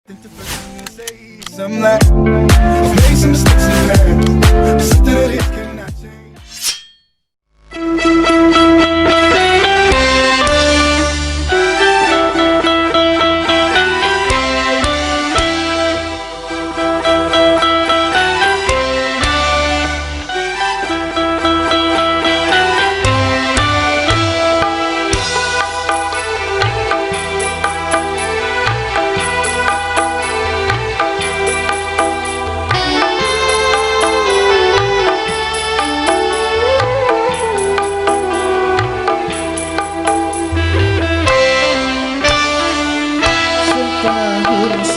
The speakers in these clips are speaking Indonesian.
Some like I've made some mistakes in the past. Something that it cannot change.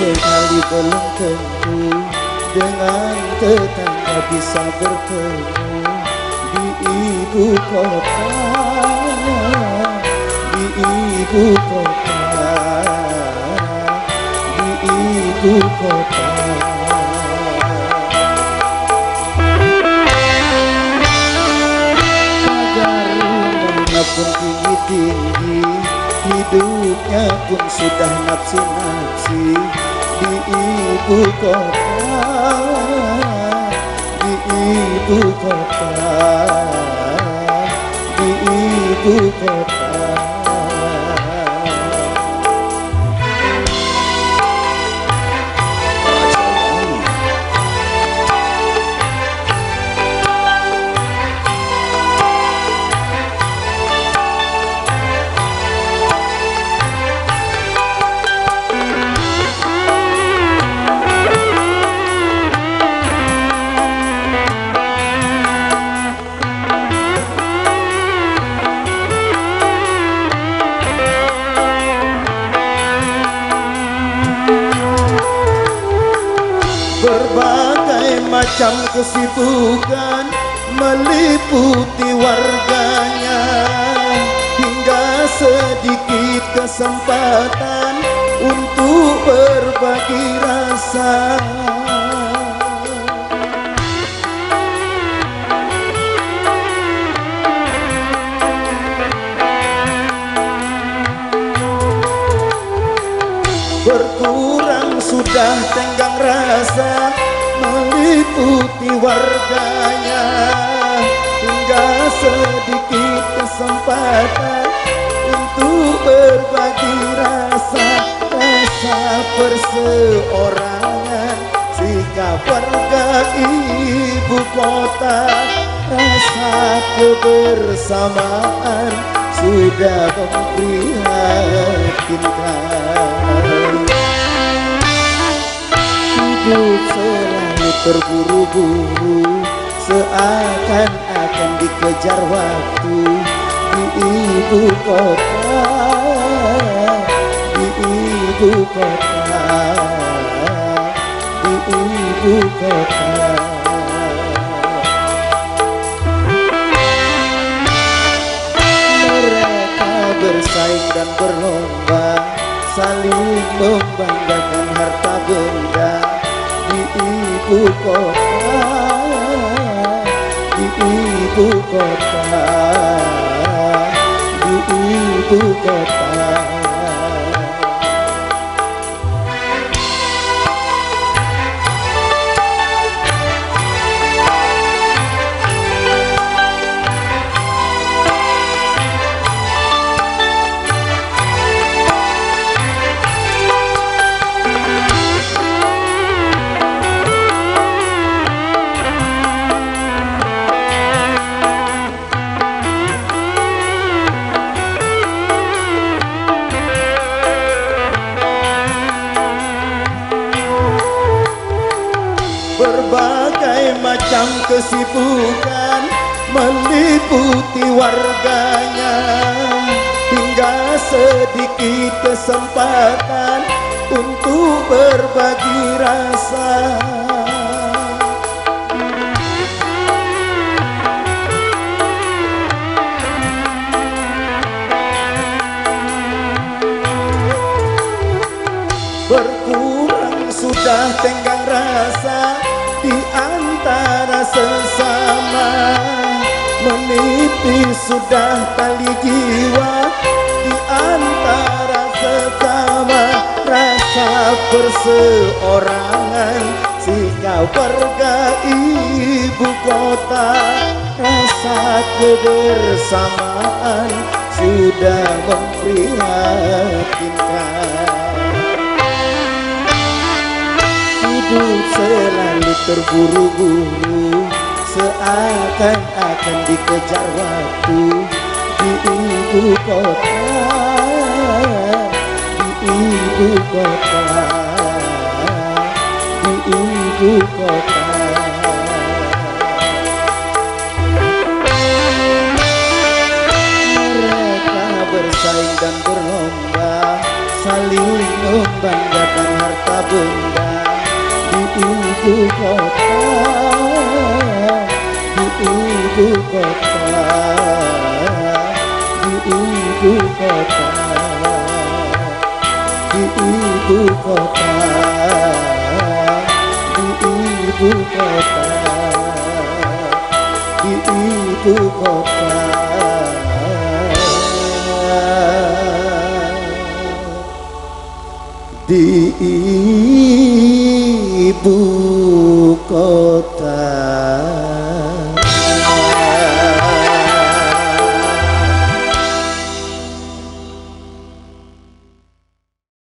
Sekali belum tentu dengan tetangga bisa bertemu di ibu kota, di ibu kota, di ibu kota. Pagar rumahnya pun tinggi-tinggi, hidupnya pun sudah nafsi-nafsi. Di ibu kota, di ibu kota, di ibu kota. Berbagai macam kesibukan meliputi warganya, hingga sedikit kesempatan untuk berbagi rasa. Berkurang sudah tenggang rasa meliputi warganya, hingga sedikit kesempatan untuk berbagi rasa. Rasa perseorangan, sikap warga ibu kota, rasa kebersamaan sudah memprihatinkan. Hidup selalu terburu-buru, seakan-akan dikejar waktu. Di ibu kota, di ibu kota, di ibu kota. Mereka bersaing dan berlomba, saling membanggakan harta benda. Di ibu kota, di ibu kota, di ibu kota. Berbagai macam kesibukan meliputi warganya, hingga sedikit kesempatan untuk berbagi rasa. Berkurang sudah tenggang rasa di antara sesama, menipis sudah tali jiwa di antara sesama. Rasa rasa perseorangan sikap warga ibu kota, rasa kebersamaan sudah memprihatinkan. Hidup selalu terburu-buru, seakan-akan dikejar waktu di ibu kota, di ibu kota, di ibu kota. Mereka bersaing dan berlomba, saling membanggakan harta benda di ibu kota, di ibu kota, di ibu kota, di ibu kota, di ibu kota, di ibu kota. Di ibu kota.